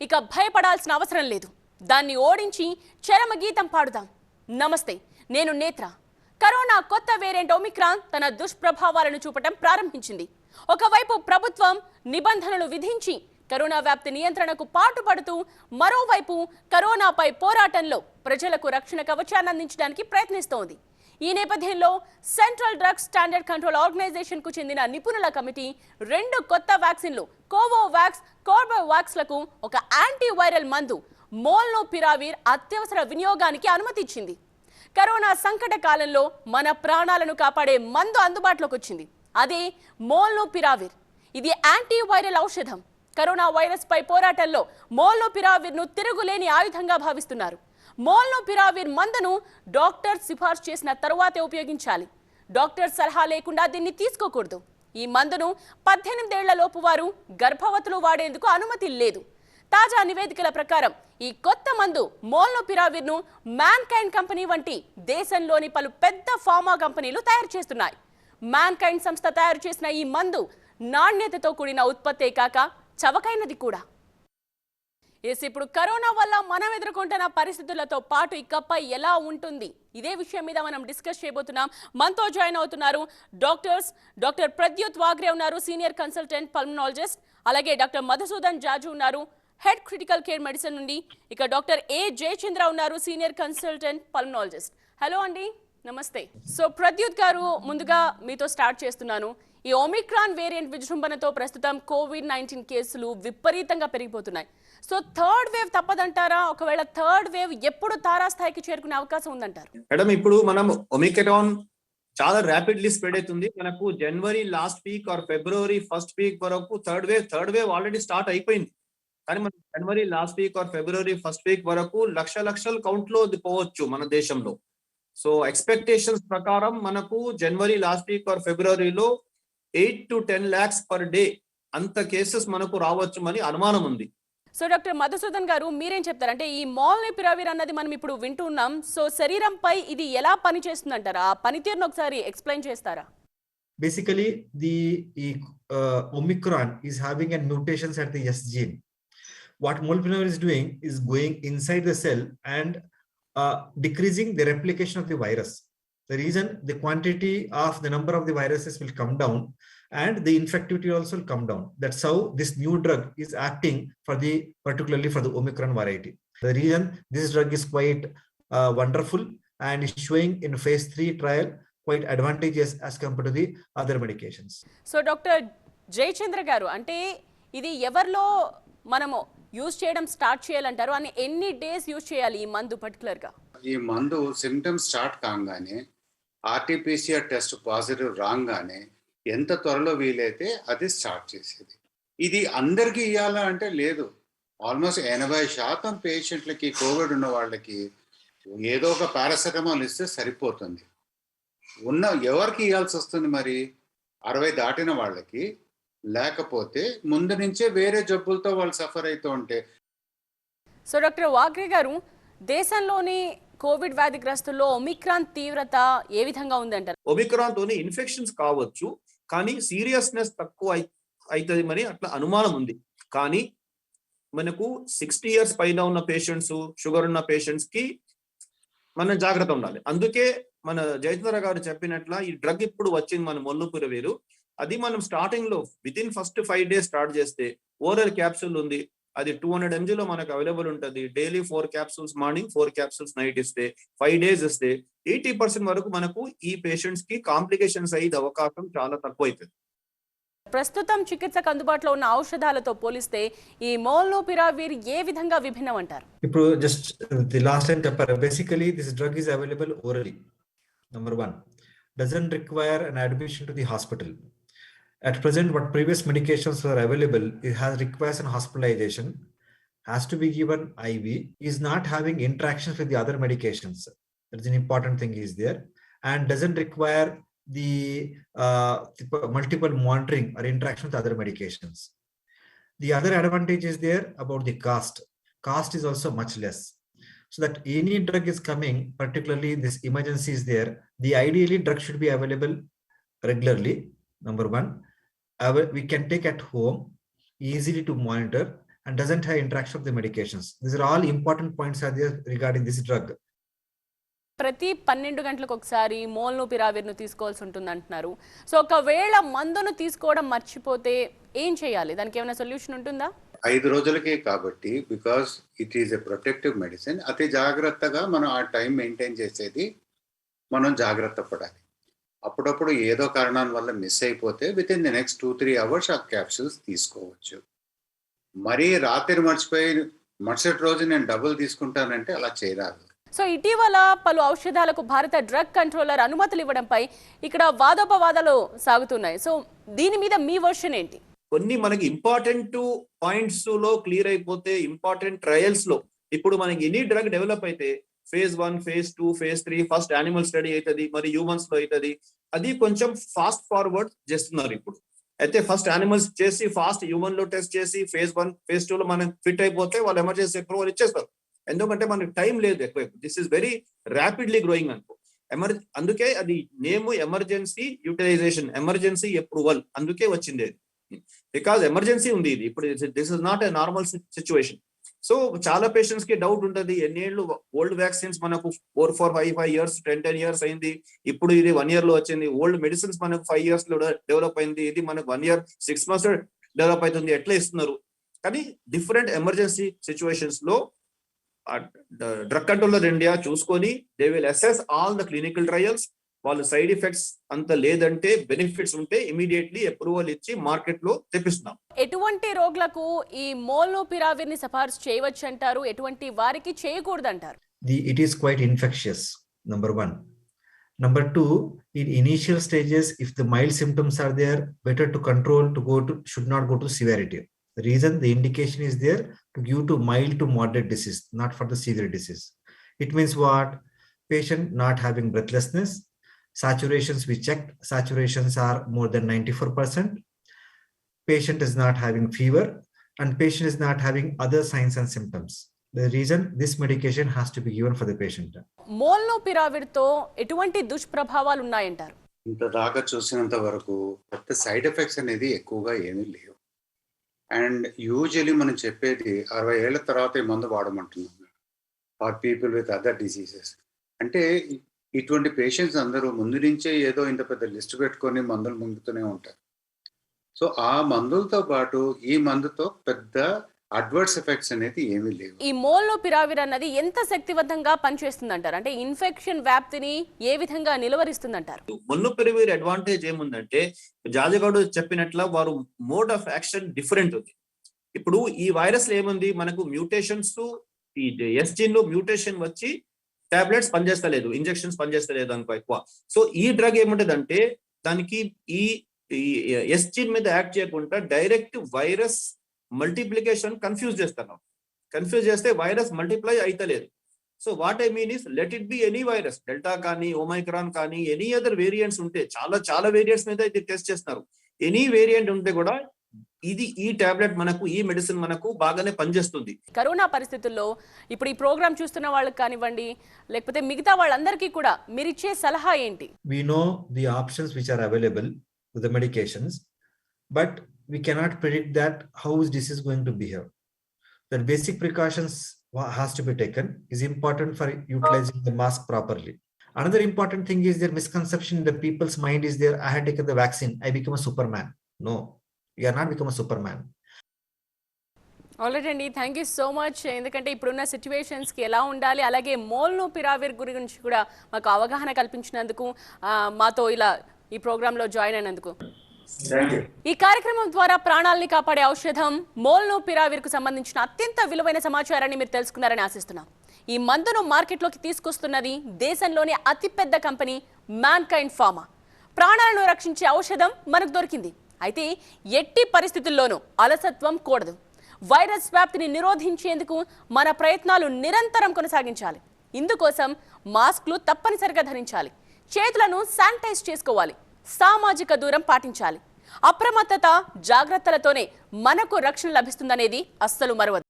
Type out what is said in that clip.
ఇక భయపడాల్సిన అవసరం లేదు. దాన్ని ఓడించి చరమగీతం పాడుదాం. నమస్తే, నేను నేత్ర. కరోనా కొత్త వేరియంట్ ఒమిక్రాన్ తన దుష్ప్రభావాలను చూపటం ప్రారంభించింది. ఒకవైపు ప్రభుత్వం నిబంధనలు విధించి కరోనా వ్యాప్తి నియంత్రణకు పాటుపడుతూ, మరోవైపు కరోనాపై పోరాటంలో ప్రజలకు రక్షణ కవచాన్ని అందించడానికి ప్రయత్నిస్తోంది. ఈ నేపథ్యంలో central drugs standard control organisation కు చెందిన నిపుణుల కమిటీ 2 కొత్త వ్యాక్సిన్లు కోవోవాక్స్, కార్బోవాక్స్లకు ఒక యాంటీవైరల్ మందు మోల్నోపిరావిర్ అత్యవసర వినియోగానికి అనుమతి ఇచ్చింది. కరోనా సంకట కాలంలో మన ప్రాణాలను కాపాడే మందు అందుబాటులోకి వచ్చింది. అదే మోల్నోపిరావిర్. ఇది యాంటీవైరల్ ఔషధం. కరోనా వైరస్ పై పోరాటంలో మోల్నోపిరావిర్ ను తిరుగులేని ఆయుధంగా భావిస్తున్నారు. మోల్నోపిరావిర్ మందును డాక్టర్ సిఫార్సు చేసిన తరువాతే ఉపయోగించాలి. డాక్టర్ సలహా లేకుండా దీన్ని తీసుకోకూడదు. ఈ మందును 18 ఏళ్ల లోపు వారు, గర్భవతులు వాడేందుకు అనుమతి లేదు. తాజా నివేదికల ప్రకారం ఈ కొత్త మందు మోల్నోపిరావిర్ ను మ్యాన్కైండ్ కంపెనీ వంటి దేశంలోని పలు పెద్ద ఫార్మా కంపెనీలు తయారు చేస్తున్నాయి. మ్యాన్కైండ్ సంస్థ తయారు చేసిన ఈ మందు నాణ్యతతో కూడిన ఉత్పత్తే కాక చవకైనది కూడా. ఇప్పుడు కరోనా వల్ల మనం ఎదుర్కొంటున్న పరిస్థితులతో పాటు ఇకపై ఎలా ఉంటుంది, ఇదే విషయం మీద మనం డిస్కస్ చేయబోతున్నాం. మనతో జాయిన్ అవుతున్నారు డాక్టర్ ప్రద్యుత్ వాగ్రే ఉన్నారు, సీనియర్ కన్సల్టెంట్ పల్మనాలజిస్ట్. అలాగే డాక్టర్ మధుసూదన్ జాజు ఉన్నారు, హెడ్ క్రిటికల్ కేర్ మెడిసిన్ నుండి. ఇక డాక్టర్ ఏ జయచంద్ర ఉన్నారు, సీనియర్ కన్సల్టెంట్ పల్మనాలజిస్ట్. హలో అండి, నమస్తే. సో ప్రద్యుత్ గారు, ముందుగా మీతో స్టార్ట్ చేస్తున్నాను. ఈ ఒమిక్రాన్ వేరియంట్ విజృంభణతో ప్రస్తుతం కోవిడ్-19 కేసులు విపరీతంగా పెరిగిపోతున్నాయి. సో థర్డ్ వేవ్ తప్పదంటారా? ఒకవేళ థర్డ్ వేవ్ ఎప్పుడు తారాస్థాయికి చేరుకునే అవకాశం ఉందంటారు? మేడం, ఇప్పుడు మనం ఒమిక్రాన్ చాలా ర్యాపిడ్లీ స్ప్రెడ్ అవుతుంది. మనకు జనవరి లాస్ట్ వీక్ ఆర్ ఫిబ్రవరి ఫస్ట్ వీక్ వరకు థర్డ్ వేవ్ ఆల్రెడీ స్టార్ట్ అయిపోయింది. కానీ మనం జనవరి లాస్ట్ వీక్ ఆర్ ఫిబ్రవరి ఫస్ట్ వీక్ వరకు లక్షల కౌంట్ లో పోవచ్చు మన దేశంలో. సో ఎక్స్పెక్టేషన్స్ ప్రకారం మనకు జనవరి లాస్ట్ వీక్ ఆర్ ఫిబ్రవరిలో 8 to 10 lakhs పర్ డే అంత కేసెస్ మనకు రావచ్చు అని అనుమానం ఉంది. సో డాక్టర్ మధుసూదన్ గారు, మీరేం చెప్తారు? అంటే ఈ మోల్నోపిరావిర్ అన్నది మనం ఇప్పుడు వింటున్నాం. సో శరీరంపై ఇది ఎలా పనిచేస్తుంది అంటారా? ఆ పనితీరును ఒకసారి ఎక్స్ప్లెయిన్ చేస్తారా? Basically, the Omicron is having a mutations at the S gene. What molnupiravir is doing is going inside the cell and decreasing the replication of the virus. The reason, the quantity of the number of the viruses will come down and the infectivity also will come down. That's how this new drug is acting particularly for the Omicron variety. The reason this drug is quite wonderful and is showing in phase 3 trial quite advantageous as compared to the other medications. So doctor Jayachandra గారు, అంటే ఇది ఎవరిలో మనము use చేయడం start చేయాలంటారు? అని ఎన్ని days use చేయాలి ఈ మందు పర్టికులర్ గా? ఈ మందు సిమ్టమ్స్ స్టార్ట్ కాగానే, ఆర్టీపీసీఆర్ టెస్ట్ పాజిటివ్ రాగానే ఎంత త్వరలో వీలైతే అది స్టార్ట్ చేసేది. ఇది అందరికీ ఇవ్వాలా అంటే లేదు. ఆల్మోస్ట్ 80% పేషెంట్లకి, కోవిడ్ ఉన్న వాళ్ళకి ఏదో ఒక పారాసెటమాల్ ఇస్తే సరిపోతుంది. ఎవరికి ఇవ్వాల్సి వస్తుంది మరి? 60 దాటిన వాళ్ళకి, లేకపోతే ముందు నుంచే వేరే జబ్బులతో వాళ్ళు సఫర్ అవుతూ ఉంటే. సో డాక్టర్ వాగ్రే గారు, దేశంలోని కోవిడ్ వ్యాధిగ్రస్తుల్లో ఒమిక్రాన్ తీవ్రత ఏ విధంగా ఉందంటారు? ఒమిక్రాన్ తోని ఇన్ఫెక్షన్స్ కావచ్చు, కానీ సీరియస్నెస్ తక్కువ అవుతుంది మరి అట్లా అనుమానం ఉంది. కానీ మనకు 60 years పైన ఉన్న పేషెంట్స్, షుగర్ ఉన్న పేషెంట్స్ కి మనం జాగ్రత్త ఉండాలి. అందుకే మన జయచంద్ర గారు చెప్పినట్ల ఈ డ్రగ్ ఇప్పుడు వచ్చింది మన మోల్నోపిరావిర్. అది మనం స్టార్టింగ్ లో వితిన్ ఫస్ట్ 5 days స్టార్ట్ చేస్తే, ఓరల్ క్యాప్సూల్ ఉంది, అది 200 mg లో మనకు అవైలబుల్ ఉంటుంది. Daily 4 capsules morning, 4 capsules night ఇస్తే 5 days ఇస్తే 80% వరకు మనకు ఈ పేషెంట్స్ కి కాంప్లికేషన్స్ అయ్యే అవకాశం చాలా తక్కువ అవుతుంది. ప్రస్తుతం చికిత్సకు అందుబాటులో ఉన్న ఔషధాలతో పోలిస్తే ఈ మోల్నోపిరావిర్ ఏ విధంగా విభిన్నం అంటారు? ఇప్పుడు జస్ట్ ది లాస్ట్ టైం చెప్పారు, basically this drug is available orally. Number 1, doesn't require an admission to the hospital. At present, what previous medications were available, it requires an hospitalization, has to be given IV, is not having interactions with the other medications. That's an important thing is there, and doesn't require the multiple monitoring or interaction with other medications. The other advantage is there about the cost. Cost is also much less. So that any drug is coming, particularly this emergency is there, the ideally drug should be available regularly. Number 1, we can take at home, easily to monitor, and doesn't have interaction with the medications. These are all important points are there regarding this drug. ప్రతి 12 గంటలకు ఒకసారి మోల్నోపిరావిర్ను తీసుకోవాల్సి ఉంటుంది అంటున్నారు. So ఒకవేళ మందును తీసుకోవడం మర్చిపోతే ఏం చేయాలి? దానికి ఏమైనా సొల్యూషన్ ఉంటుందా? 5 రోజులకే కాబట్టి, because it is a protective medicine, అతి జాగ్రత్తగా మనం ఆ టైం మెయింటైన్ చేసేది మనం జాగ్రత్త పడాలి. అప్పుడప్పుడు ఏదో కారణాల వల్ల మిస్ అయిపోతే with in the next 2-3 hours ఆ క్యాప్సూల్స్ తీసుకోవచ్చు. మరీ రాత్రి మర్చిపోయి మరుసటి రోజు నేను డబుల్ తీసుకుంటానంటే అలా చేయరాదు. సో ఇటీవల పలు ఔషధాలకు భారత డ్రగ్ కంట్రోలర్ అనుమతులు ఇవ్వడంపై ఇక్కడ వాదోపవాదాలు సాగుతున్నాయి. సో దీని మీద మీ వర్షన్ ఏంటి? కొన్ని మనకి ఇంపార్టెంట్ పాయింట్స్ లో క్లియర్ అయిపోతే, ఇంపార్టెంట్ ట్రయల్స్ లో ఇప్పుడు మనకి ఎనీ డ్రగ్ డెవలప్ అయితే phase 1, phase 2, phase 3 first animal study అవుతుంది, మరి హ్యూమన్స్ లో అవుతుంది. అది కొంచెం ఫాస్ట్ ఫార్వర్డ్ చేస్తున్నారు ఇప్పుడు. అయితే ఫస్ట్ యానిమల్స్ చేసి ఫాస్ట్ హ్యూమన్ లో టెస్ట్ చేసి phase 1, phase 2 లో మనం ఫిట్ అయిపోతే వాళ్ళు ఎమర్జెన్సీ అప్రూవల్ ఇచ్చేస్తారు. ఎందుకంటే మనకి టైం లేదు ఎక్కువ. This is very rapidly growing అనుకో. అందుకే అది name emergency utilisation, emergency approval అందుకే వచ్చింది. బికాజ్ ఎమర్జెన్సీ ఉంది ఇది ఇప్పుడు. This is not a normal situation. So చాలా పేషెంట్స్ కి డౌట్ ఉంటుంది, ఎన్నేళ్ళు ఓల్డ్ వ్యాక్సిన్స్ మనకు 4-5 ఇయర్స్ 10 ఇయర్స్ అయింది, ఇప్పుడు ఇది 1 year లో వచ్చింది. ఓల్డ్ మెడిసిన్స్ మనకు 5 years లో డెవలప్ అయింది, ఇది మనకు 1 year 6 months డెవలప్ అవుతుంది, ఎట్లా ఇస్తున్నారు? కానీ డిఫరెంట్ ఎమర్జెన్సీ సిచ్యువేషన్స్ లో డ్రగ్ కంట్రోలర్ ఇండియా చూసుకొని they will assess all the clinical trials. వాళ్ళు సైడ్ ఎఫెక్ట్స్ అంత లేదంటే, బెనిఫిట్స్ ఉంటే ఇమీడియట్లీ అప్రూవల్ ఇచ్చి మార్కెట్ లో తెప్పిస్తున్నాం. ఎటువంటి రోగులకు ఈ మోల్నోపిరావిర్ ని సిఫార్సు చేయవచ్చు అంటారు? ఎటువంటి వారికి చేయకూడదు అంటారు? It is quite infectious, number 1. Number 2, in initial stages, if the mild symptoms are there, better to control, should not go to severity. The reason the indication is there to give to mild to moderate disease, not for the severe disease. It means what? Patient not having breathlessness, saturations we checked, saturations are more than 94%. Patient is not having fever, and patient is not having other signs and symptoms. The reason this medication has to be given for the patient. మోల్నోపిరావిర్ తో ఎటువంటి దుష్ప్రభావాలు ఉన్నాయంటారు? ఇంత దాకా చూసినంత వరకు పెద్ద side effects అనేది ఎక్కువగా ఏమీ లేవు. అండ్ యూజువలీ మనం చెప్పేది 60 ఏళ్ల తర్వాత ఈ మందు వాడమంటున్నాం for people with other diseases. అంటే ఇటువంటి పేషెంట్స్ అందరూ ముందు నుంచే ఏదో ఇంత పెద్ద లిస్ట్ పెట్టుకొని మందులు ముందుతూనే ఉంటారు. సో ఆ మందులతో పాటు ఈ మందుతో పెద్ద అడ్వర్స్ ఎఫెక్ట్స్ అనేది ఏమీ లేవు. ఈ మోల్నోపిరావిర్ అన్నది ఎంత శక్తివంతంగా పనిచేస్తుంది అంటారు? అంటే ఇన్ఫెక్షన్ వ్యాప్తిని ఏ విధంగా నిలువరిస్తుంది అంటారు? మోల్నోపిరావిర్ అడ్వాంటేజ్ ఏముందంటే, జాజగౌడ్ చెప్పినట్ల వారు మోడ్ ఆఫ్ యాక్షన్ డిఫరెంట్ ఉంది. ఇప్పుడు ఈ వైరస్ లో ఏముంది, మనకు మ్యూటేషన్స్, ఈ ఎస్ జీన్ లో మ్యూటేషన్ వచ్చి టాబ్లెట్స్ పనిచేస్తలేదు, ఇంజెక్షన్స్ పనిచేస్తలేదు అనుకో ఎక్కువ. సో ఈ డ్రగ్ ఏముంటదంటే, దానికి ఈ ఎస్ జీన్ మీద యాక్ట్ చేయకుండా డైరెక్ట్ వైరస్ మల్టిప్లికేషన్ కన్ఫ్యూజ్ చేస్తున్నాం. కన్ఫ్యూజ్ చేస్తే వైరస్ మల్టిప్లై అయితలేదు. So what I mean is, let it be any virus, delta కానీ ఒమైక్రాన్ కానీ ఎనీ అదర్ వేరియంట్స్ ఉంటే, చాలా వేరియంట్స్ మీద ఇది టెస్ట్ చేస్తున్నారు. ఎనీ వేరియంట్ ఉంటే కూడా ఈ టాబ్లెట్ మనకు, ఈ మెడిసిన్ మనకు బాగానే పనిచేస్తుంది. కరోనా పరిస్థితుల్లో ఇప్పుడు ఈ ప్రోగ్రామ్ చూస్తున్న వాళ్ళకి కానివ్వండి, లేకపోతే మిగతా వాళ్ళందరికీ కూడా మీరు ఇచ్చే సలహా ఏంటి? We know the options which are available with the medications, but we cannot predict that how is disease going to behave. The basic precautions has to be taken. Is important for utilizing the mask properly. Another important thing is their misconception in the people's mind is there, I had taken the vaccine, I become a Superman. No, you are not become a Superman. Already అండి, thank you so much. ఎందుకంటే ఇప్పుడున్న సిచ్యువేషన్స్కి ఎలా ఉండాలి, అలాగే మోల్నోపిరావిర్ గురించి కూడా మాకు అవగాహన కల్పించినందుకు, మాతో ఇలా ఈ ప్రోగ్రాంలో జాయిన్ అయినందుకు. ఈ కార్యక్రమం ద్వారా ప్రాణాలని కాపాడే ఔషధం మోల్నోపిరావిర్ కు సంబంధించిన అత్యంత విలువైన సమాచారాన్ని మీరు తెలుసుకున్నారని ఆశిస్తున్నాం. ఈ మందును మార్కెట్లోకి తీసుకొస్తున్నది దేశంలోని అతిపెద్ద కంపెనీ మ్యాన్కైండ్ ఫార్మా. ప్రాణాలను రక్షించే ఔషధం మనకు దొరికింది. అయితే ఎట్టి పరిస్థితుల్లోనూ అలసత్వం కూడదు. వైరస్ వ్యాప్తిని నిరోధించేందుకు మన ప్రయత్నాలు నిరంతరం కొనసాగించాలి. ఇందుకోసం మాస్క్లు తప్పనిసరిగా ధరించాలి, చేతులను శానిటైజ్ చేసుకోవాలి, సామాజిక దూరం పాటించాలి. అప్రమత్తత, జాగ్రత్తలతోనే మనకు రక్షణ లభిస్తుందనేది అస్సలు మరవదు.